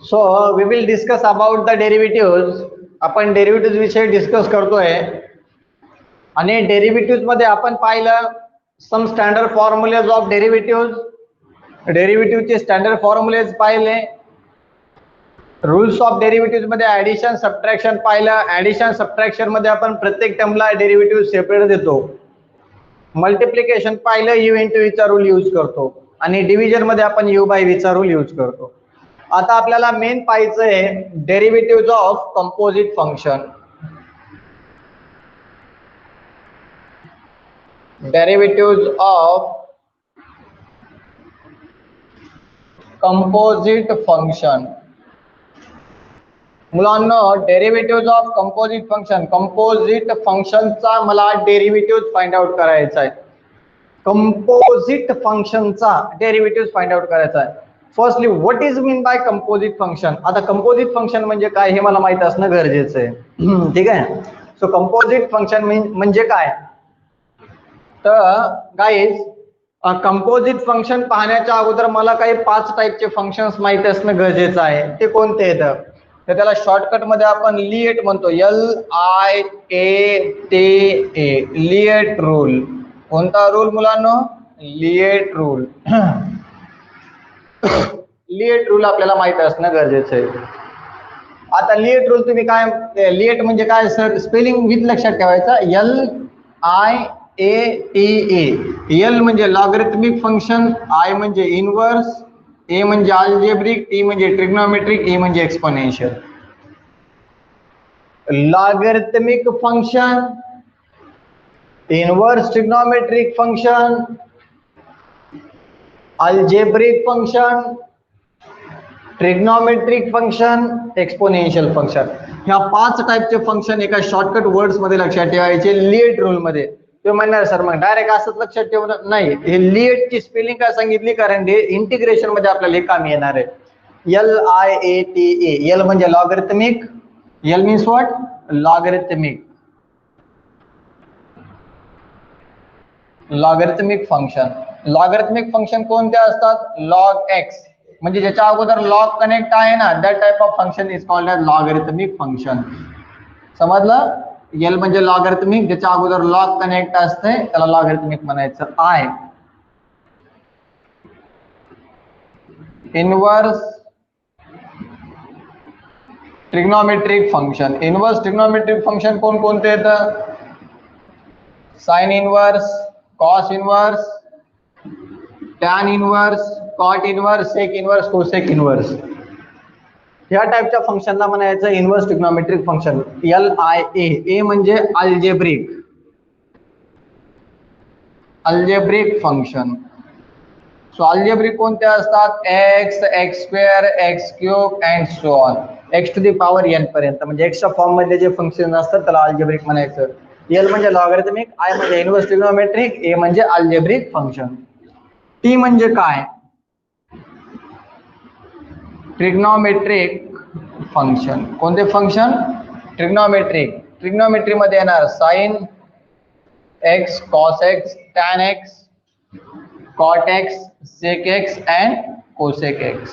So we will discuss about the derivatives. आपण derivative विषयी discuss करतोय आणि डेरिव्हेटिव्ह मध्ये आपण पाहिलं सम स्टँडर्ड फॉर्म्युलेज ऑफ डेरिव्हेटिव्हचे स्टँडर्ड फॉर्म्युलेज पाहिले, रूल्स ऑफ डेरिव्हेटिव्ह मध्ये ऍडिशन सबट्रॅक्शन पाहिलं. ऍडिशन सबट्रॅक्शन मध्ये आपण प्रत्येक टर्मला डेरिव्हेटिव्ह सेपरेट देतो. मल्टिप्लिकेशन पाहिलं, यू इंटू चा रूल यूज करतो आणि डिव्हिजन मध्ये आपण यू बाय व्ही चा रूल यूज करतो. आता आपल्याला मेन पाहायचं आहे derivative of composite function. Derivative of composite function. मुलांना डेरिव्हेटिव्ह ऑफ कंपोजिट फंक्शनचा मला डेरिव्हेटिव्ह फाइंड आउट करायचा आहे. कंपोजिट फंक्शनचा डेरिव्हेटिव्ह फाइंड आउट करायचा आहे. Firstly what is mean by composite function. आता कंपोजिट फंक्शन म्हणजे काय हे मला माहित असणं गरजेचं आहे. ठीक आहे. सो कंपोजिट फंक्शन म्हणजे काय, तर गाईज कंपोजिट फंक्शन पाहण्याच्या अगोदर मला काही 5 टाईपचे फंक्शन्स माहिती असणं गरजेचं आहे. ते कोणते आहेत तर त्याला शॉर्टकट मध्ये आपण लिएट म्हणतो, LIATE, लिएट रूल. कोणता रूल मुलांनो? लिएट रूल. लिएट रूल आपल्याला माहित असणं गरजेचं आहे. आता लिएट रूल तुम्ही काय, लिएट म्हणजे काय सर, स्पेलिंग विथ लक्षात ठेवायचा, LIATE. एल म्हणजे लॉगरिथमिक फंक्शन, आय म्हणजे इनवर्स, ए म्हणजे अल्जेब्रिक, टी म्हणजे ट्रिग्नोमेट्रिक, ए म्हणजे exponential. Logarithmic function, inverse trigonometric function, algebraic function, trigonometric function, exponential function. ह्या 5 टाईपचे फंक्शन एका शॉर्टकट वर्ड्स मध्ये लक्षात ठेवायचे लिएट रूल मध्ये. ते म्हणणार सर मग डायरेक्ट असंच लक्षात ठेवणार नाही, हे लिएट ची स्पेलिंग काय सांगितली, कारण हे इंटिग्रेशन मध्ये आपल्याला हे काम येणार आहे. LIATE. एल म्हणजे logarithmic, L means what, logarithmic. Logarithmic function. Logarithmic function कोणते असतात? लॉग एक्स, म्हणजे ज्याच्या अगोदर लॉग कनेक्ट आहे ना, that type of function is called as logarithmic function. समजलं? एल म्हणजे लॉगरिथमिक, ज्याच्या अगोदर लॉग कनेक्ट असते त्याला लॉगरिथमिक म्हणायचं. I inverse trigonometric function. Inverse trigonometric function कोणते येतं? Sine inverse, cos inverse, tan inverse, cot inverse, sec inverse, cosec inverse. या टाइपच्या फंक्शनला म्हणायचं inverse trigonometric function. LIA. A म्हणजे algebraic, algebraic function. So algebraic कोणते असतात? X, x square, x cube and so on, x to the power n पर्यंत, म्हणजे एक्सच्या फॉर्म मध्ये जे फंक्शन असतात त्याला अल्जेब्रिक म्हणायचं. एल म्हणजे लॉगरिथमिक, आय म्हणजे इनवर्स ट्रिग्नोमेट्रिक, ए म्हणजे अल्जेब्रिक फंक्शन. टी म्हणजे काय? Trigonometric function. कोणते फंक्शन? ट्रिग्नोमेट्रिक. ट्रिग्नोमेट्री मध्ये येणार sine x, cos x, tan x, cot x, sec x and cosec x.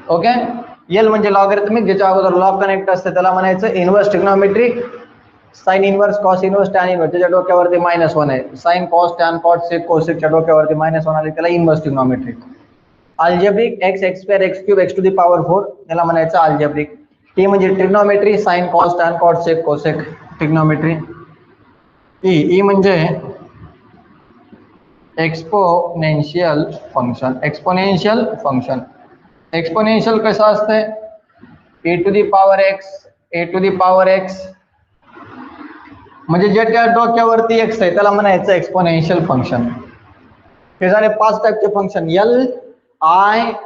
Okay. L म्हणजे लॉगरिथमिक, ज्याच्या अगोदर लॉग कनेक्ट असते त्याला म्हणायचं inverse trigonometric. Sine inverse, cos inverse, tan inverse, त्याच्या डोक्यावरती -1 आहे. Sine, cos, tan, cot, sec, कोसेकच्या डोक्यावरती -1 आले त्याला inverse trigonometric. Algebraic x, x square, x cube, x to the power 4 त्याला म्हणायचं अल्जेब्रिक. टी म्हणजे trigonometry, sine, cos, tan, cot, sec, cosec, trigonometry. E म्हणजे exponential function. Exponential function. Exponential कसं असते? A to the power x, a to the power x, म्हणजे ज्याच्या डोक्यावरती x आहे त्याला म्हणायचं एक्सपोनेन्शियल फंक्शन. हे झाले 5 टाईपचे फंक्शन. LIATE.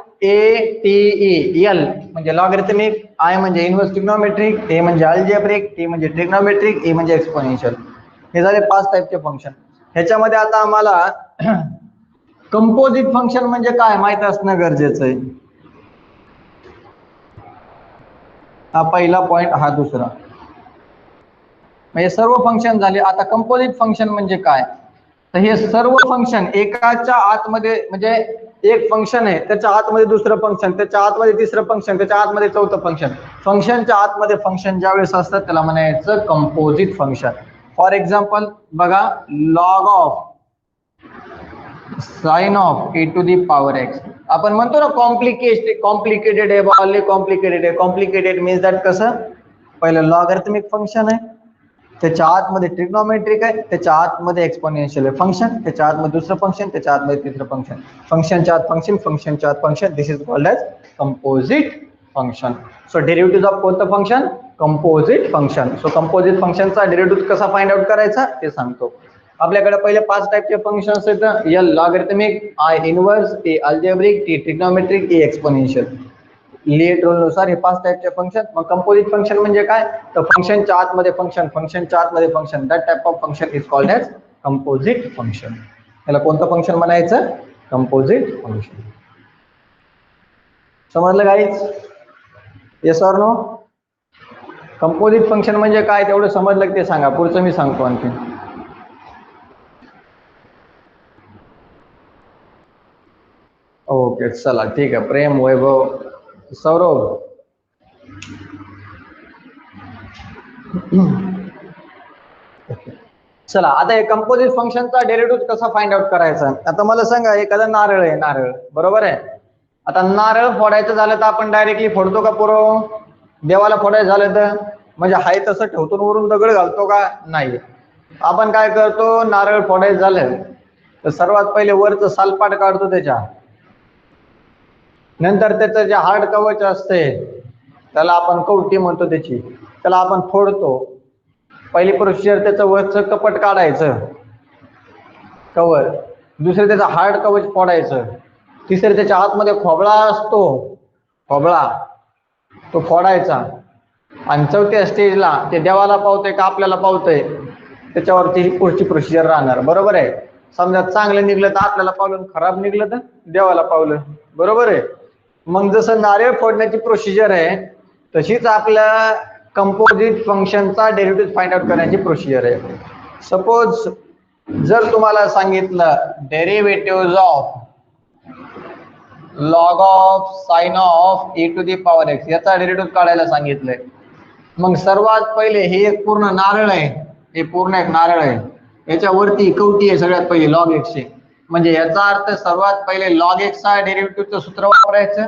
एल म्हणजे लॉगरिथमिक, आय म्हणजे इनवर्स ट्रिग्नोमेट्रिक, ए म्हणजे अल्जेब्रिक, टी म्हणजे ट्रिग्नोमेट्रिक, ए म्हणजे एक्सपोनेन्शियल. हे झाले 5 टाईपचे फंक्शन. ह्याच्यामध्ये आता आम्हाला कंपोजिट फंक्शन म्हणजे काय माहित असणं गरजेचं आहे. हा पहिला पॉइंट, हा दुसरा. म्हणजे सर्व फंक्शन झाले. आता कंपोजिट फंक्शन म्हणजे काय, तर हे सर्व फंक्शन एकाच्या आतमध्ये, म्हणजे एक फंक्शन आहे, त्याच्या आतमध्ये दुसरं फंक्शन, त्याच्या आतमध्ये तिसरं फंक्शन, त्याच्या आतमध्ये चौथं फंक्शन. फंक्शनच्या आतमध्ये फंक्शन ज्या वेळेस असतात त्याला म्हणायचं कंपोजिट फंक्शन. फॉर एक्झाम्पल बघा, log of sine of a to the power x. आपण म्हणतो ना कॉम्प्लिकेटेड आहे, बॉल कॉम्प्लिकेटेड आहे. कॉम्प्लिकेटेड मीन्स दॅट कसं, पहिलं लॉगॅरिथमिक फंक्शन आहे, त्याच्या आतमध्ये ट्रिग्नोमेट्रिक आहे, त्याच्या आतमध्ये एक्सपोनेन्शियल आहे फंक्शन, त्याच्या आतमध्ये दुसरं फंक्शन, त्याच्या आतमध्ये तिसरं फंक्शन, फंक्शनच्या आत फंक्शन, फंक्शनच्या आत function. This is called as composite function. So derivative of कोणतं function? Composite function. So composite फंक्शनचा डेरिव्हेटिव्ह कसा फाइंड आउट करायचा ते सांगतो. आपल्याकडे पहिले 5 टाइपचे फंक्शन्स आहेत. L logarithmic, I inverse, A algebraic, T trigonometric, A exponential. LIATE rule नुसार हे 5 टाइपचे फंक्शन. मग कंपोजिट फंक्शन म्हणजे काय? तर फंक्शनच्या आतमध्ये फंक्शन, फंक्शनच्या आतमध्ये function, that type of function is called as composite function. याला कोणतं फंक्शन म्हणायचं? Composite function. समजलं guys? Yes or no? Composite function म्हणजे काय तेवढं समजलं ते सांगा, पुढचं मी सांगतो आणखी. ओके चला ठीक आहे. प्रेम, वैभव, सौरभ. चला आता हे कंपोजिट फंक्शनचा डेरिव्हेटिव्ह कसा फाइंड आउट करायचा? आता मला सांगा, एखादा नारळ आहे, नारळ बरोबर आहे. आता नारळ फोडायचं झालं तर आपण डायरेक्टली फोडतो का पुरो? देवाला फोडायचं झालं तर म्हणजे हाय तसं ठेवतो, वरून दगड घालतो का? नाही. आपण काय करतो, नारळ फोडायचं झालं तर सर्वात पहिले वरचं सालपाट काढतो, त्याच्या नंतर त्याचं जे हार्ड कवच असते त्याला आपण कवटी म्हणतो, त्याला आपण फोडतो. पहिली प्रोसिजर त्याचं वरचं कपट काढायचं, कवर. दुसरे त्याचं हार्ड कवच फोडायचं. तिसरे त्याच्या आतमध्ये खोबळा असतो, खोबळा तो फोडायचा. आणि चौथ्या स्टेजला ते देवाला पावतंय का आपल्याला पावतंय त्याच्यावरती पुढची प्रोसिजर राहणार. बरोबर आहे. समजा चांगलं निघलं तर आपल्याला पावलं, खराब निघलं तर देवाला पावलं. बरोबर आहे. मग जसं नारळ फोडण्याची प्रोसिजर आहे तशीच आपल्या कंपोजिट फंक्शनचा डेरिव्हेटिव्ह फाइंड आउट करण्याची प्रोसिजर आहे. सपोज जर तुम्हाला सांगितलं derivative of log of sine of a to the power x, याचा डेरिव्हेटिव्ह काढायला सांगितलंय. मग सर्वात पहिले हे एक पूर्ण नारळ आहे, हे पूर्ण एक नारळ आहे, याच्यावरती कवटी आहे सगळ्यात पहिले लॉग एक्स ची. म्हणजे याचा अर्थ सर्वात पहिले लॉग एक्सचा डेरिव्हेटिव्हचं सूत्र वापरायचं.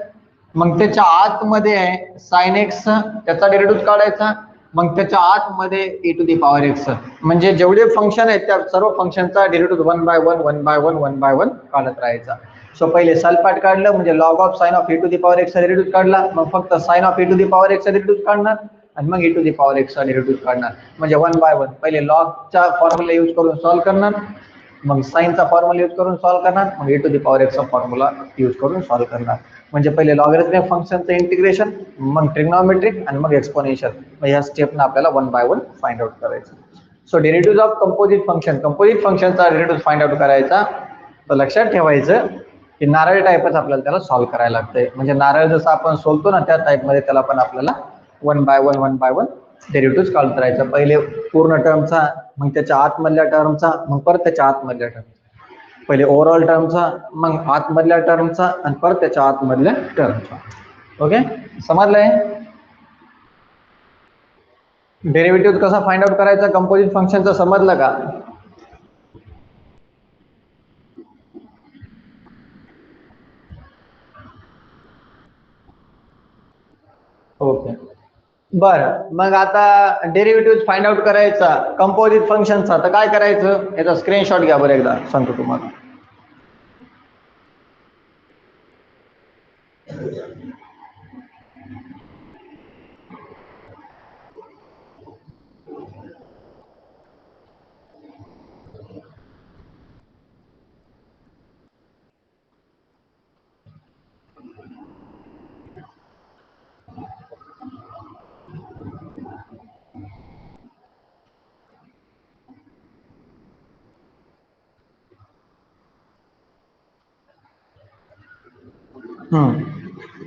मग त्याच्या आतमध्ये आहे साइन एक्स, त्याचा डेरिव्हेटिव्ह काढायचा. मग त्याच्या आतमध्ये ए टू दी पॉवर एक्स. म्हणजे जेवढे फंक्शन आहेत त्या सर्व फंक्शनचा डेरिव्हेटिव्ह वन बाय वन काढत राहायचा. सो पहिले सालपाट काढलं म्हणजे log of sine of a to the power एक्सचा डेरिव्हेटिव्ह काढला. मग फक्त sine of a to the power एक्सचा डेरिव्हेटिव्ह काढणार आणि मग ए टू दी पॉवर एक्सचा डेरिव्हेटिव्ह काढणार. म्हणजे वन बाय वन पहिले लॉगचा फॉर्म्युला यूज करून सॉल्व्ह करणार, मग साइनचा फॉर्म्युला यूज करून सॉल्व्ह करणार, मग ए टू दी पॉवर एक्सचा फॉर्म्युला यूज करून सॉल्व्ह करणार. म्हणजे पहिले लॉगॅरिथमिक फंक्शनचं इंटिग्रेशन, मग ट्रिग्नोमेट्रिक आणि मग एक्सपोनेन्शियल. मग या स्टेपनं आपल्याला one by one find out करायचं. So derivative of composite function, composite फंक्शनचा डेरिव्हेटिव्ह फाइंड आउट करायचा. तर लक्षात ठेवायचं की नारळ टाईपच आपल्याला त्याला सॉल्व्ह करायला लागतंय. म्हणजे नारळ जसं आपण सोलतो ना त्या टाईपमध्ये त्याला पण आपल्याला वन बाय वन डेरिव्हेटिव्ह काढत राहायचं. पहिले पूर्ण टर्मचा, मग त्याच्या आतमधल्या टर्मचा, मग परत त्याच्या आतमधल्या टर्म. पहिले ओव्हरऑल टर्मचा, मग आतमधल्या टर्मचा आणि परत त्याच्या आतमधल्या टर्मचा. ओके, समजलंय? डेरिव्हेटिव्ह कसा फाइंड आउट करायचा कंपोजिट फंक्शनचा समजलं का? ओके बरं. मग आता डेरिव्हेटिव्ह फाइंड आउट करायचा कंपोजिट फंक्शनचा, तर काय करायचं? याचा स्क्रीनशॉट घ्या बरं, एकदा सांगतो तुम्हाला.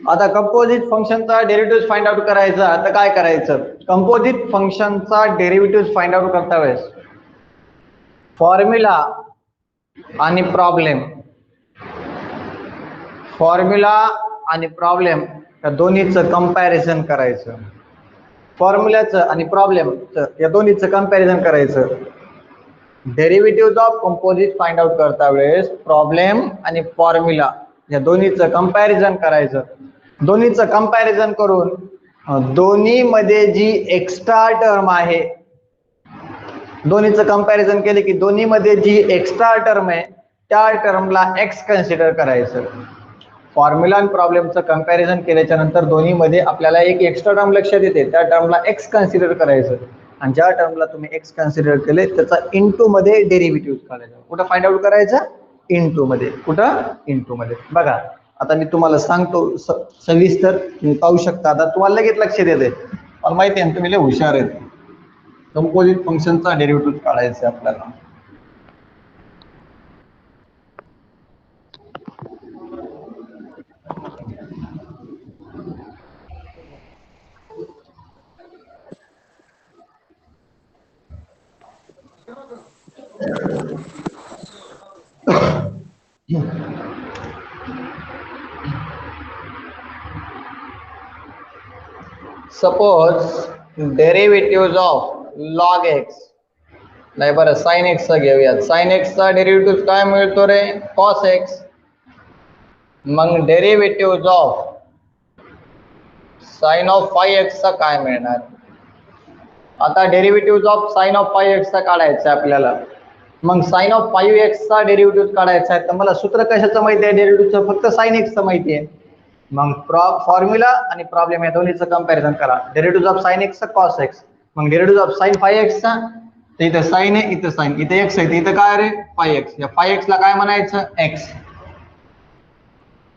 आता कंपोजिट फंक्शनचा डेरिव्हेटिव्ह फाइंड आउट करायचा, तर काय करायचं? कंपोजिट फंक्शनचा डेरिव्हेटिव्ह फाइंड आउट करता वेळेस फॉर्म्युला आणि प्रॉब्लेम फॉर्म्युला आणि प्रॉब्लेम या दोन्हीचं कंपॅरिझन करायचं. फॉर्म्युल्याचं आणि प्रॉब्लेमचं या दोन्हीचं कंपॅरिझन करायचं. Derivative of composite find out करता वेळेस प्रॉब्लेम आणि फॉर्म्युला या दोन्हीचं कंपॅरिझन करायचं. दोन्हीचं कंपॅरिझन करून दोन्ही मध्ये जी एक्स्ट्रा टर्म आहे, दोन्हीचं कंपॅरिझन केले की दोन्ही मध्ये जी एक्स्ट्रा टर्म आहे त्या टर्मला एक्स कन्सिडर करायचं. फॉर्म्युला आणि प्रॉब्लेमचं कंपॅरिझन केल्याच्या नंतर दोन्ही मध्ये आपल्याला एक एक्स्ट्रा टर्म लक्षात येते, त्या टर्मला एक्स कन्सिडर करायचं आणि ज्या टर्मला तुम्ही एक्स कन्सिडर केले त्याचा इंटू मध्ये डेरिव्हेटिव्ह काढायचा. कुठं फाइंड आउट करायचं? इंटू मध्ये. कुठं? इंटू मध्ये. बघा आता मी तुम्हाला सांगतो सविस्तर, तुम्ही पाहू शकता. आता तुम्हाला लगेच लक्षात येते, मला माहिती आहे तुम्ही लय हुशार आहेत. कंपोजिट फंक्शनचा डेरिव्हेटिव्ह काढायचा आपल्याला. Suppose derivative of log x, नाही बरं साइन एक्स घेऊयात. साइन एक्सचा डेरिव्हेटिव्ह काय मिळतो रे? Cos x. मग derivative of sine of phi एक्सचा काय मिळणार? आता derivative of sine of phi एक्सचा काढायचा आपल्याला. मग साइन ऑफ 5x चा डेरिव्हेटिव्ह काढायचा आहे तर मला सूत्र कशाचं माहिती आहे? डेरिव्हेटिव्हचं फक्त साइन एक्सचं माहिती आहे. मग फॉर्म्युला आणि प्रॉब्लेम या दोन्हीचं कंपॅरिझन करा. डेरिव्हेटिव्ह ऑफ साइन एक्स चा कॉस एक्स, मग डेरिव्हेटिव्ह ऑफ साइन 5x चा, तर इथं साइन आहे, इथं साइन, इथं एक्स आहे, इथं काय रे? 5x. या 5x ला काय म्हणायचं? एक्स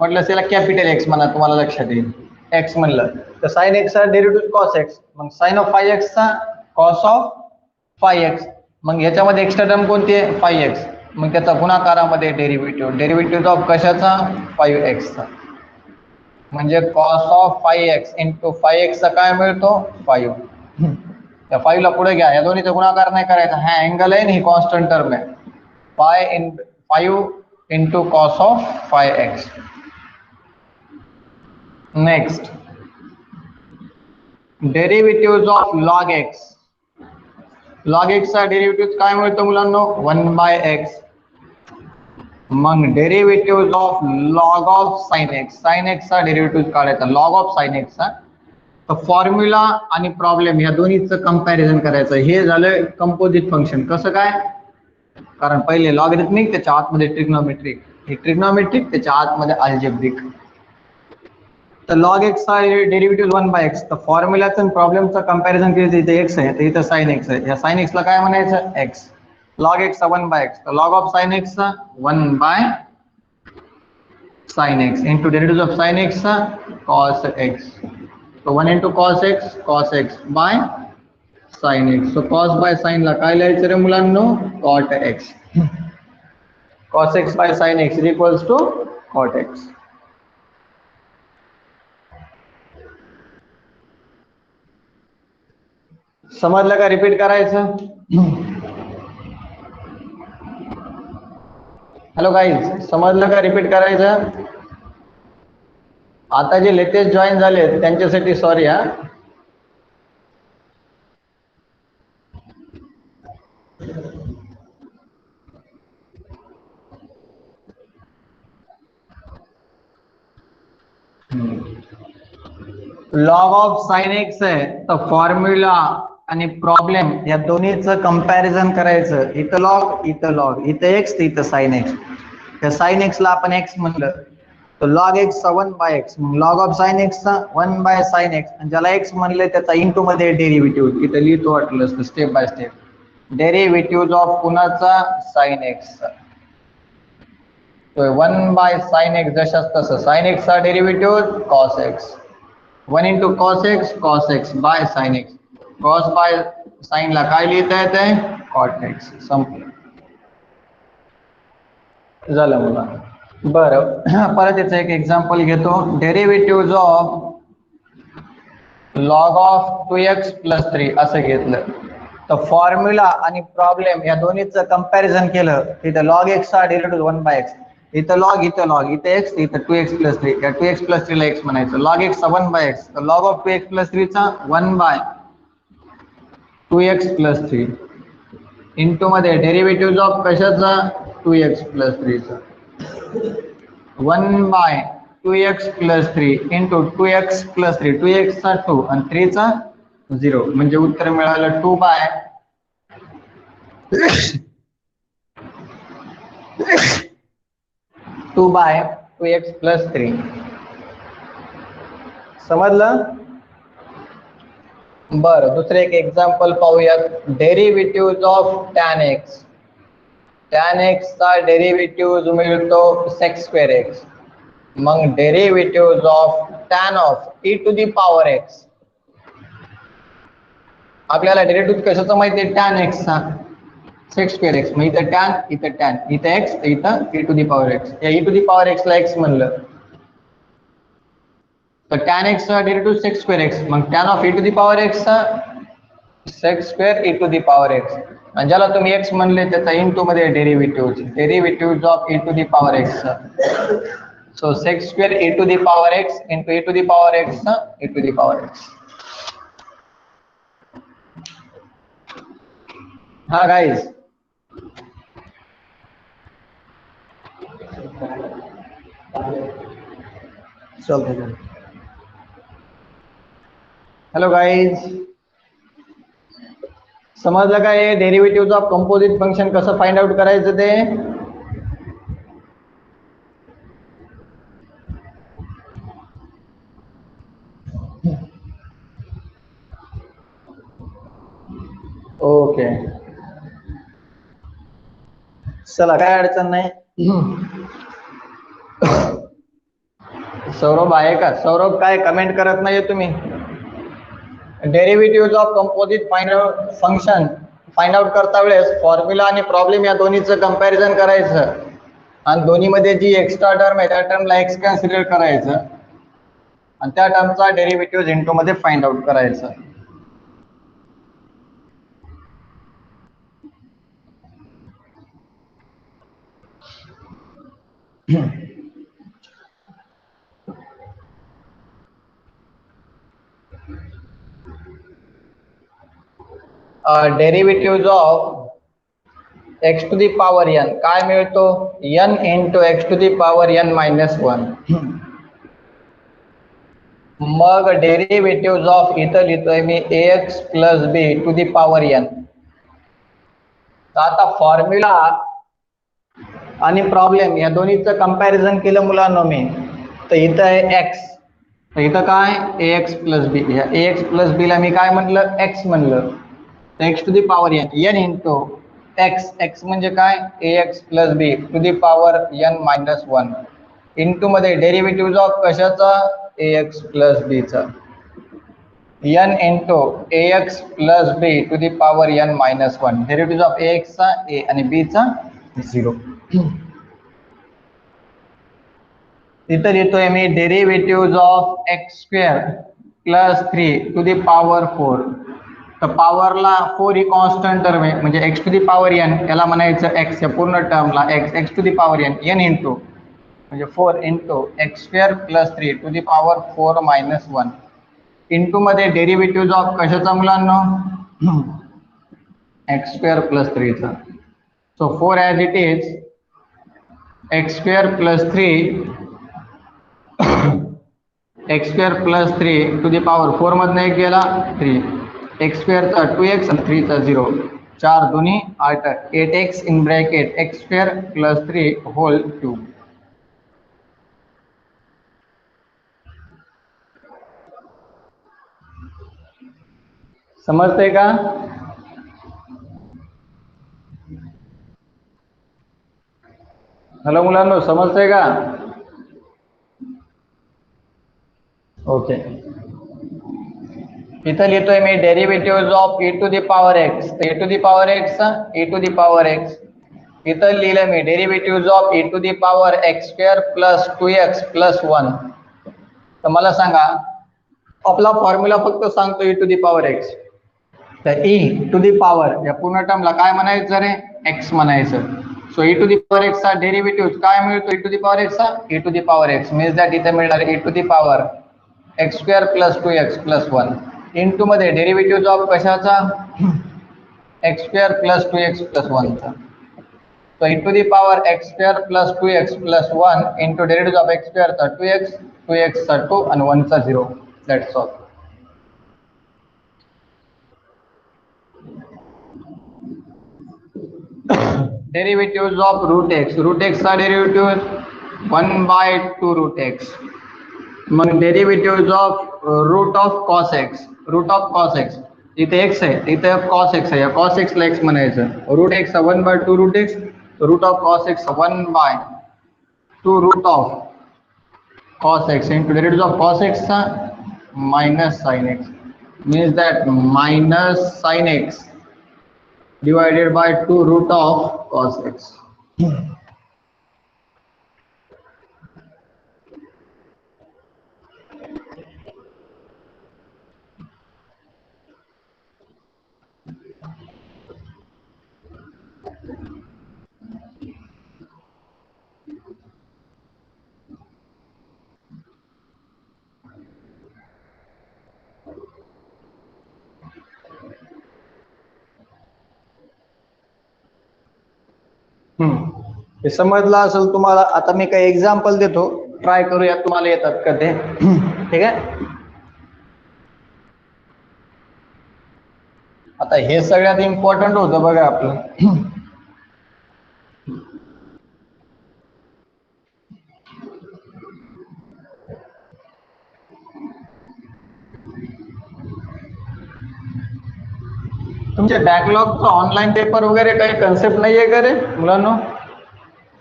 म्हटलं, त्याला कॅपिटल एक्स म्हणा, तुम्हाला लक्षात येईल. एक्स म्हणलं तर साइन एक्स चा डेरिव्हेटिव्ह कॉस एक्स, मग साइन ऑफ 5x चा कॉस ऑफ 5x. मग याच्यामध्ये एक्स्ट्रा टर्म कोणती आहे? 5x. मग त्याचा गुणाकारामध्ये डेरिव्हेटिव्ह ऑफ कशाचा? 5x चा. म्हणजे cos of 5x into 5x चा काय मिळतो? 5. त्या 5 ला पुढे घ्या, या दोन्हीचा गुणाकार नाही करायचा. हा अँगल आहे आणि ही कॉन्स्टंट टर्म आहे. 5 into cos of 5x. Next derivative of log x. Log x चा डेरिव्हेटिव्ह काय मिळतो मुलांनो? 1/x. मग derivative of log of sine x. Sign x चा डेरिव्हेटिव्ह काढायचा लॉग ऑफ साइन एक्स चा. तर फॉर्म्युला आणि प्रॉब्लेम या दोन्हीचं कंपॅरिझन करायचं. हे झालं कंपोजिट फंक्शन. कसं काय? कारण पहिले लॉगरिथमिक, त्याच्या आतमध्ये ट्रिग्नोमेट्रिक, हे ट्रिग्नोमेट्रिक, त्याच्या आतमध्ये अल्जेब्रिक. तर लॉग एक्स चा डेरिव्हेटिव्ह 1/x. तर फॉर्म्युलाचं आणि प्रॉब्लेमचं कंपॅरिझन केलं तर इथे एक्स आहे, तर इथं साइन एक्स आहे. या साइन एक्स ला काय म्हणायचं? एक्स. लॉग एक्स चा 1/x, तर लॉग ऑफ साइन एक्स चा 1/sin x into derivative of sine x चा कॉस एक्स. तो 1 into cos x by sine x. So cos by sine ला काय लिहायचं रे मुलांनो? Cot x. Cos x by sine x equals to cot x. समजलं का? रिपीट करायचं. हॅलो गाईज, समजलं का? रिपीट करायचं. आता जे लेटेस्ट जॉईन झाले त्यांच्यासाठी सॉरी हा. लॉग ऑफ साइन एक्स आहे तर फॉर्म्युला आणि प्रॉब्लेम या दोन्हीचं कंपॅरिझन करायचं. इथं लॉग, इथं एक्स, इथं साइन एक्स. त्या साइन एक्स ला आपण एक्स म्हणलं तर लॉग एक्स चा 1/x, मग लॉग ऑफ साइन एक्स चा 1/sin x, आणि ज्याला एक्स म्हणले त्याचा इंटू मध्ये डेरिव्हेटिव्ह. इथं लिहितो वाटलं step by step. Derivative of कुणाचा? साइन एक्स चा. 1/sin x जशाच तसं. साइन एक्स चा derivative cos x. 1 into cos x by sine x. Cos by sine ला काय लिहिता येते? Cot x. संपलं. झालं मुला. बरं, परत याचं एक एक्झाम्पल घेतो. Derivative of log of 2x + 3 असं घेतलं तर फॉर्म्युला आणि प्रॉब्लेम या दोन्हीचं कंपॅरिझन केलं तिथे लॉग एक्स चा डेरिव्हेटिव्ह 1/x. इथं लॉग, इथं एक्स, इथं 2x प्लस 3, या 2x प्लस 3 ला एक्स म्हणायचं. लॉग एक्स 1/x, तर लॉग ऑफ 2x प्लस 3 चा 1/2x प्लस 3 इंटू मध्ये डेरिव्हेटिव्ह ऑफ कशाचा 2x प्लस 3 चा 1/2x plus 3 into 2x plus 3, 2x चा 2 आणि 3 चा 0, म्हणजे उत्तर मिळालं 2/2x प्लस 3. समजलं? बरं, दुसरे एक एक्झाम्पल पाहूयात. Derivative of tan x. tan x चा डेरिव्हेटिव्ह मिळतो sec²x. मग derivative of tan of e to the power x. आपल्याला डेरिव्हेटिव्ह कशाचा माहिती आहे? tan x चा sec²x. मग इथं tan, इथं x, इथं e to the power x. या e to the power x ला x म्हणलं तर tan x चा डेरिव्हेटिव्ह sec²x. मग tan of e to the power x चा sec² e to the power x. आणि ज्याला तुम्ही x म्हणले त्याचा इंटू मध्ये derivative of e to the power x चा. So sec² e to the power x into e to the power x चा e to the power x. हा guys, hello guys, समजलं का? हे डेरिव्हेटिव्ह ऑफ कंपोजिट फंक्शन कसं find out करायचं ते? Okay, चला, काय अडचण नाही. सौरभ आहे का? सौरभ काय कमेंट करत नाहीये तुम्ही? Derivative of composite function find out करता वेळेस फॉर्म्युला आणि प्रॉब्लेम या दोन्हीचं कंपॅरिझन करायचं आणि दोन्हीमध्ये जी एक्स्ट्रा टर्म आहे त्या टर्मला एक्स कन्सिडर करायचं आणि त्या टर्मचा डेरिव्हेटिव्ह इंटू मध्ये फाइंड आउट करायचं. Derivative of x to the power n काय मिळतो? n into x to the power n minus 1. मग डेरिव्हेटिव्ह ऑफ इथं लिहितोय मी ax plus b to the power n. तर आता फॉर्म्युला आणि प्रॉब्लेम या दोन्हीचं कंपॅरिझन केलं मुलांनो मी, तर इथं आहे x, तर इथं काय ax प्लस b. या ax प्लस b ला मी काय म्हटलं? x म्हणलं. तर x to the power n into x म्हणजे काय? ax plus b to the power n minus 1 into मध्ये डेरिव्हेटिव्ह ऑफ कशाचा? ax प्लस b चा. n into ax plus b to the power n minus 1. Derivative of ax चा a आणि b चा 0. इथं लिहितोय मी derivative of x² plus 3 to the power 4. तर पॉवरला 4 ही कॉन्स्टंट टर्म आहे, म्हणजे x to the power n याला म्हणायचं x, या पूर्ण टर्मला x to the power n into म्हणजे 4 into x² plus 3 to the power 4 minus 1 into मध्ये डेरिव्हेटिव्ह ऑफ कशाचा मुलांनो? x² प्लस 3 चा. So 4 as it is x² plus 3 x² plus 3 to the power 4 मधनं एक गेला 3, x² चा 2x आणि 3 चा 0, 4 दोन्ही 8, 8x in bracket x² plus 3 whole cube. समजतंय का? हॅलो मुलांनो, समजतंय का? ओके, इथं लिहितोय मी derivative of e to the power x. e to the power x e to the power x. इथं लिहिलं मी derivative of e to the power x² plus 2x plus 1. तर मला सांगा, आपला फॉर्म्युला फक्त सांगतो e to the power x. तर e टू दी पॉवर या पूर्ण टर्मला काय म्हणायचं रे? x म्हणायचं. So e to the power x चा डेरिव्हेटिव्ह काय मिळतो? e to the power x चा e to the power x means that इथे मिळणार e to the power x square plus 2x plus 1 into मध्ये डेरिव्हेटिव्ह ऑफ कशाचा x square plus 2x plus 1 चा. So e to the power x square plus 2x plus 1 into derivative of x square चा 2x, 2x चा 2 and 1 चा 0. That's all. Derivatives of root x. Root x चा derivative 1 by 2 root x. मग derivatives of root of cos x. Root of cos x. इथे x आहे, इथे cos x आहे. cos x ला x म्हणायचं. Root x 1 by 2 root x. Root of cos x 1 by 2 root of cos x into derivative of cos x minus sin x means that minus sin x divided by 2 root of cos x. हे समजलं असेल तुम्हाला. आता मी काही example देतो, try करूया तुम्हाला येतात का ते. ठीक आहे. आता हे सगळ्यात इम्पॉर्टंट होतं बघा आपलं. तुमच्या बॅकलॉगचा ऑनलाईन पेपर वगैरे काही कन्सेप्ट नाहीये का रे मुलांनो?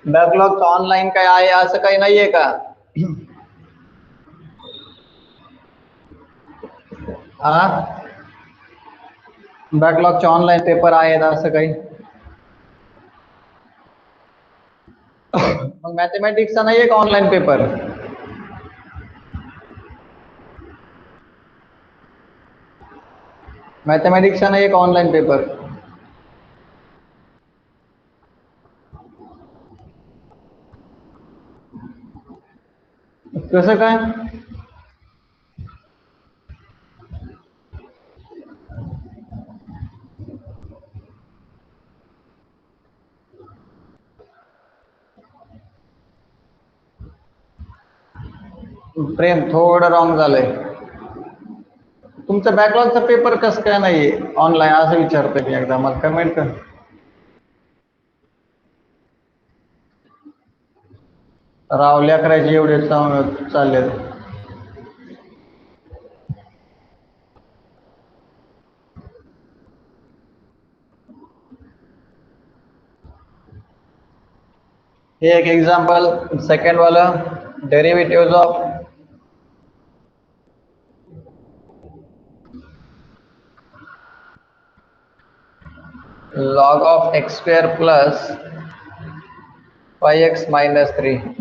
बॅकलॉगचा ऑनलाईन काय आहे असं काही नाहीये का? हा, बॅकलॉगचे ऑनलाईन पेपर आहेत असं काही? मग मॅथमॅटिक्सचा नाहीये का ऑनलाईन पेपर? मॅथमॅटिक्सचा नाहीये का ऑनलाईन पेपर? कसं काय? प्रेम थोडं रॉंग झालंय. तुमचं बॅकलॉगचा पेपर कसं काय नाहीये ऑनलाईन असं विचारतोय मी एकदा, मला कमेंट कर. रावल्या करायचे एवढे चालले. हे एक एक्झाम्पल. सेकंड वाला derivative of log of x square plus 5x minus 3.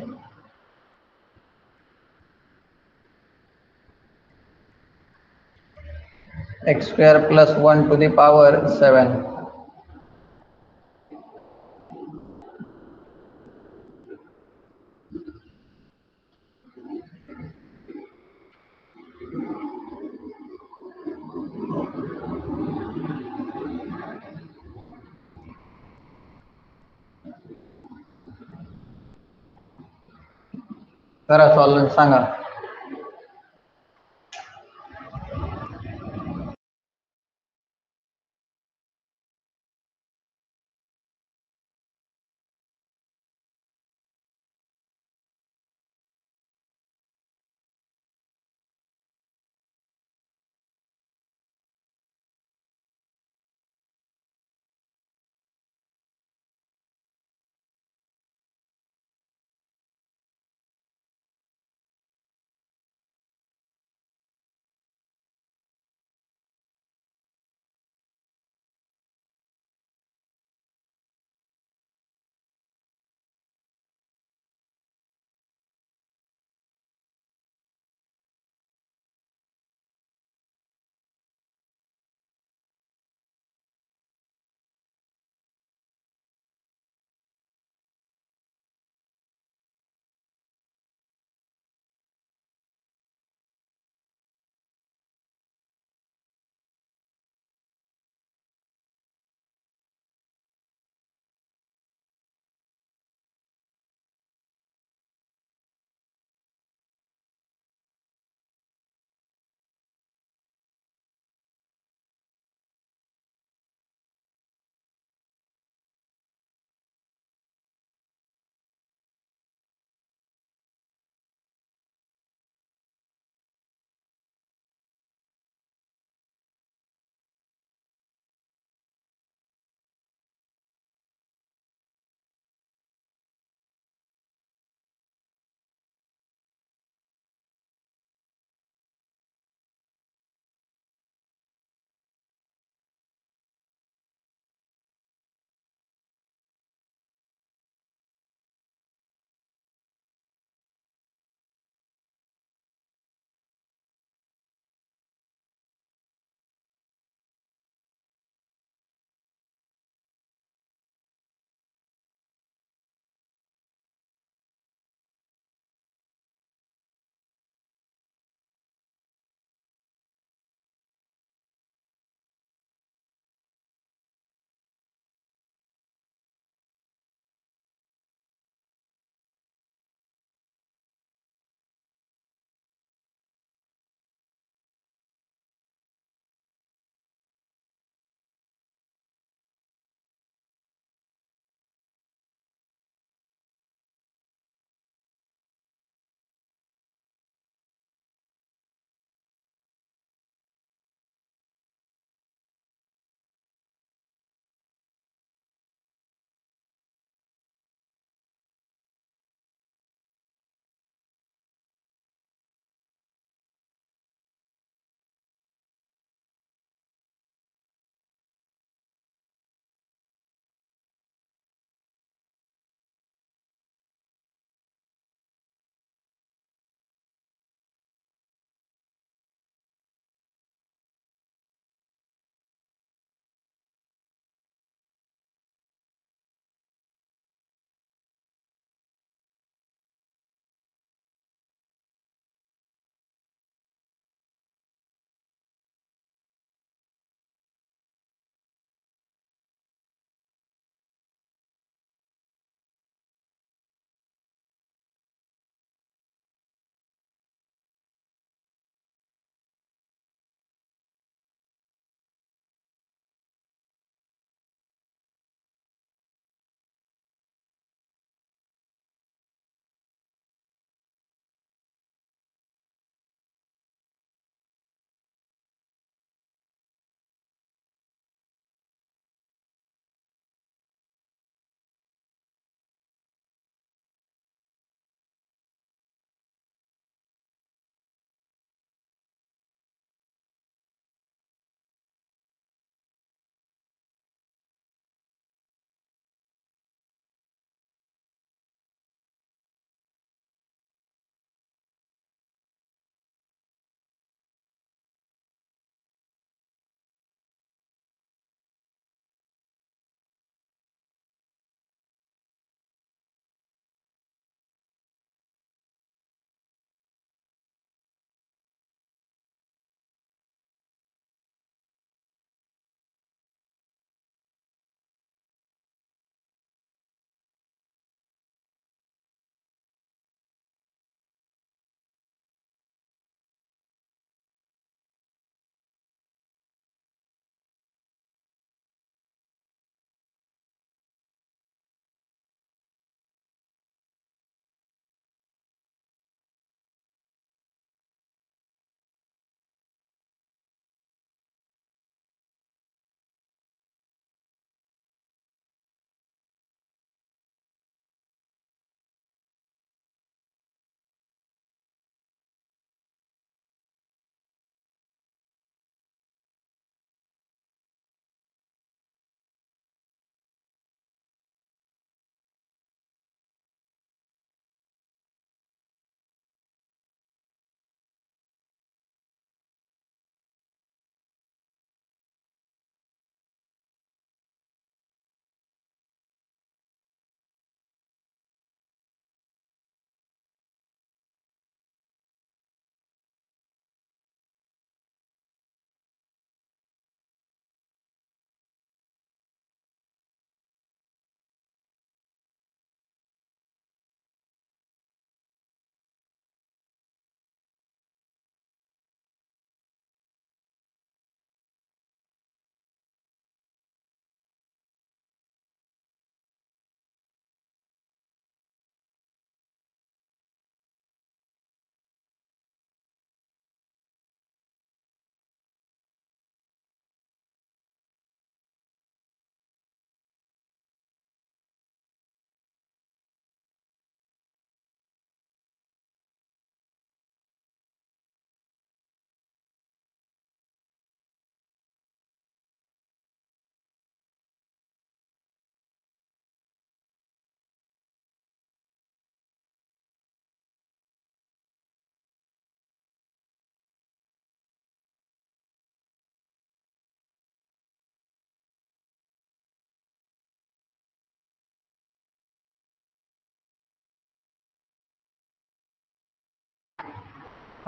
x square plus 1 to the power 7. करा सॉल्व सांगा.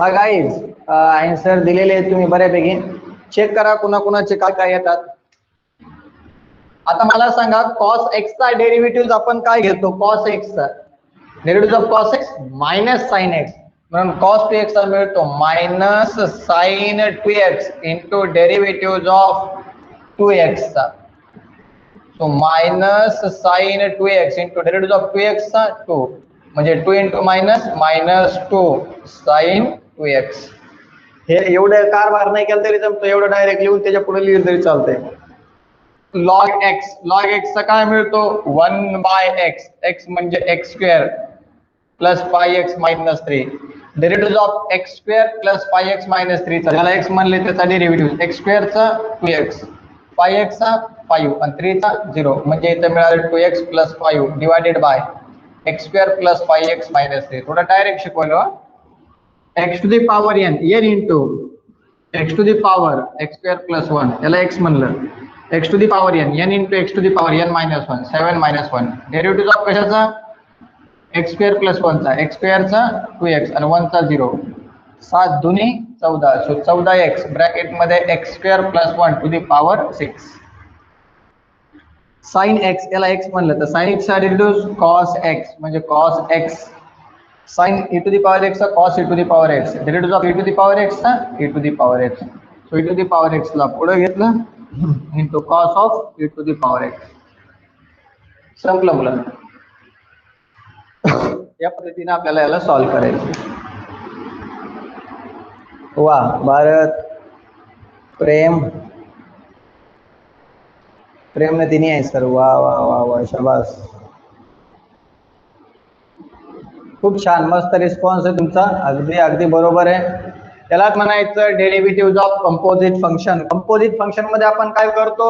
हा गाईज आन्सर दिलेले आहेत तुम्ही बऱ्यापैकी. चेक करा कुणाकुणाचे काय काय येतात. आता मला सांगा कॉस एक्सचा डेरिव्हेटिव्ह आपण काय घेतो? कॉस एक्सचा derivative of cos x minus sine x, म्हणून कॉस टू एक्स मिळतो minus sine two x into derivative of two एक्सचा. So minus sine two x into derivative of two एक्सचा 2, म्हणजे 2 into minus minus 2 sine two x. हे एवढं कारभार नाही केलं तरी जमतं, एवढं डायरेक्ट लिहून त्याच्या पुढे लिहिलं तरी चालतंय. लॉग एक्सचा काय मिळतो? 1/x, एक्स म्हणजे x square plus 5x minus 3. Derivative of x square plus 5x minus 3 चा, ज्याला एक्स म्हणले त्याचा डेरिव्हेटिव्ह एक्स स्क्वेअरचा 2x, 5xचा 5 आणि 3 चा 0, म्हणजे इथं मिळालं 2x plus 5 divided by x square plus 5x minus 3. थोडा डायरेक्ट शिकवलं. X to the power n into x to the power x square plus 1, याला एक्स म्हणलं. X to the power n into x to the power n minus 1, 7 minus 1. Derivative of कशाचा? X square plus 1 चा, x स्क्वेअरचा 2x आणि 1 चा 0. 7 दुनी 14, so 14x bracket मध्ये x square plus 1 to the power 6. Sine x, याला x म्हणलं तर sine x चा डेरिव्हेटिव्ह कॉस एक्स, म्हणजे cos x. Sine e to the power x चा cos e to the power x, derivative of e to the power x चा e to the power x. So e to the power x ला पुढे घेतलं into cos of e to the power x. संपलं मुलांना. या पद्धतीने आपल्याला याला सॉल्व्ह करायचं. वा भारत, प्रेमने तिने आहे सर. वा वा वा वा, शाबास, खूप छान, मस्त रिस्पॉन्स आहे तुमचा. अगदी अगदी बरोबर आहे. त्यालाच म्हणायचं derivative of composite function. Composite function मध्ये आपण काय करतो?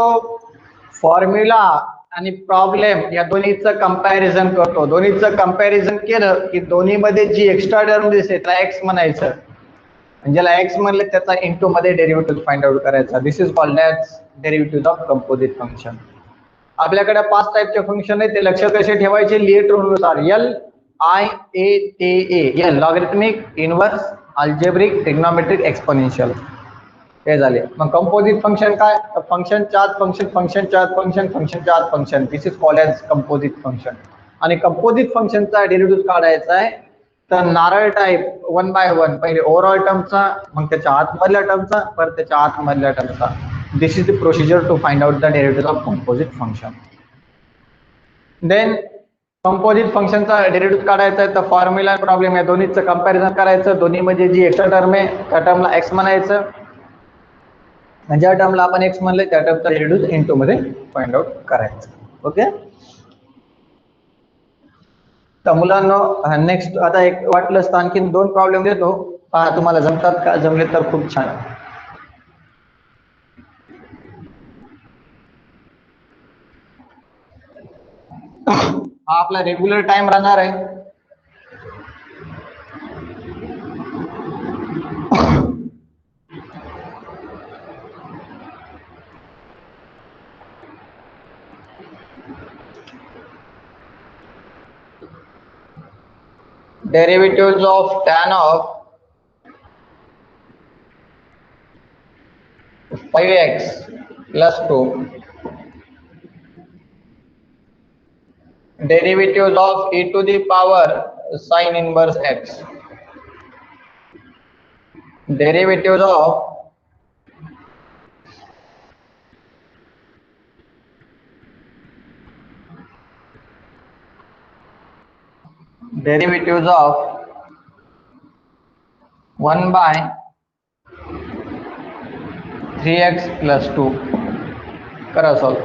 फॉर्म्युला आणि प्रॉब्लेम या दोन्हीचं कंपॅरिझन करतो. दोन्हीचं कंपॅरिझन केलं की दोन्ही मध्ये जी एक्स्ट्रा टर्म दिसते त्याला एक्स म्हणायचं, ज्याला एक्स म्हणले त्याचा इंटू मध्ये डेरिव्हेटिव्ह फाइंड आउट करायचा. This is called as derivative of composite function. आपल्याकडे 5 टाईपचे फंक्शन आहेत, ते लक्ष कसे ठेवायचे? लिहित नुसार L I A T A. L logarithmic, inverse, algebraic, trigonometric, exponential. हे झाले. मग कंपोजिट फंक्शन काय? फंक्शन चार्ज फंक्शन, फंक्शन चार्ज फंक्शन, फंक्शन चार्ज function. This is called as composite function. आणि कंपोजिट फंक्शनचा डेरिव्हेटिव्ह काढायचा आहे तर नारळ टाईप 1 बाय 1, पहिले ओव्हरऑल टर्मचा, मग त्याच्या आतमधल्या टर्मचा, परत त्याच्या आतमधल्या टर्मचा. This is the procedure to find out the derivative of composite function. Then composite फंक्शनचा डेरिव्हेटिव्ह काढायचा आहे तर फॉर्म्युला प्रॉब्लेम आहे, दोन्हीचं कंपॅरिझन करायचं. दोन्ही मध्ये जी एक्स्ट्रा टर्म आहे त्या टर्मला एक्स म्हणायचं, ज्या टर्मला आपण एक्स म्हणले त्या टर्मचा डेरिव्हेटिव्ह इंटू मध्ये फाइंड आउट करायचं. ओके. तर मुलांना नेक्स्ट आता एक वाटलं तर आणखी 2 प्रॉब्लेम देतो, पहा तुम्हाला जमतात का? जमले तर खूप छान. हा आपला रेग्युलर टाइम राहणार आहे. Derivatives of tan of 5x plus 2. Derivatives of e to the power sin inverse x. Derivatives of derivatives of 1 by 3x plus 2. करा सॉल्व.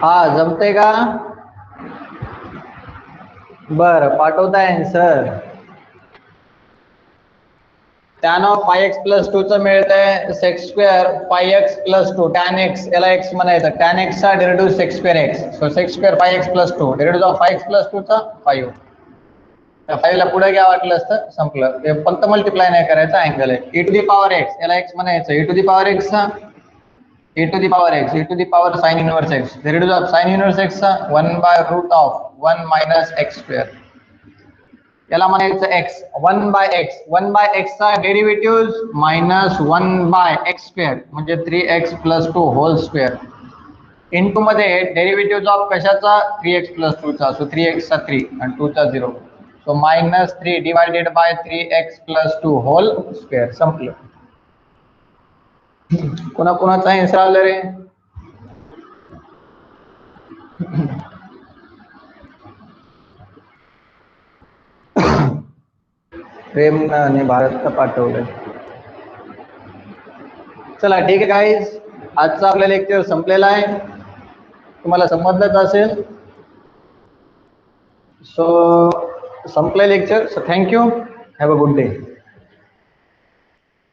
हा जमते का? बरं पाठवताय आन्सर. tan ऑफ पाय एक्स प्लस 2 चं मिळतंय सेक्स स्क्वेअर पाय एक्स प्लस 2 tan एक्स याला एक्स म्हणायचं tan एक्स चा derivative sec square x so sec square पाय एक्स प्लस 2 डेरिव्हेटिव्ह ऑफ पाय एक्स प्लस 2 चा 5. त्या 5 ला पुढे घ्या वाटलं असतं संपलं. ते फक्त मल्टिप्लाय नाही करायचं अँगल आहे. e to the power x याला एक्स म्हणायचं e to the power x चा e to the power x e to the power sin inverse x derivative of sin inverse x चा 1 by root of 1 minus x square याला म्हणायचं x 1 by x चा derivative minus 1 by x square म्हणजे 3x plus 2 whole square into मध्ये derivative of कशाचा 3x plus 2 चा so 3x चा 3 आणि 2 चा 0 so minus 3 divided by 3x plus 2 whole square संपलं. कोणाचा आन्सर आलं रे? प्रेमने भारत पाठवलंय. चला ठीक आहे गाईज, आजचा आपला लेक्चर संपलेला आहे. तुम्हाला समजलंच असेल. सो संपलं lecture. So thank you. Have a good day.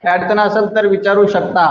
काय अडचण असेल तर विचारू शकता.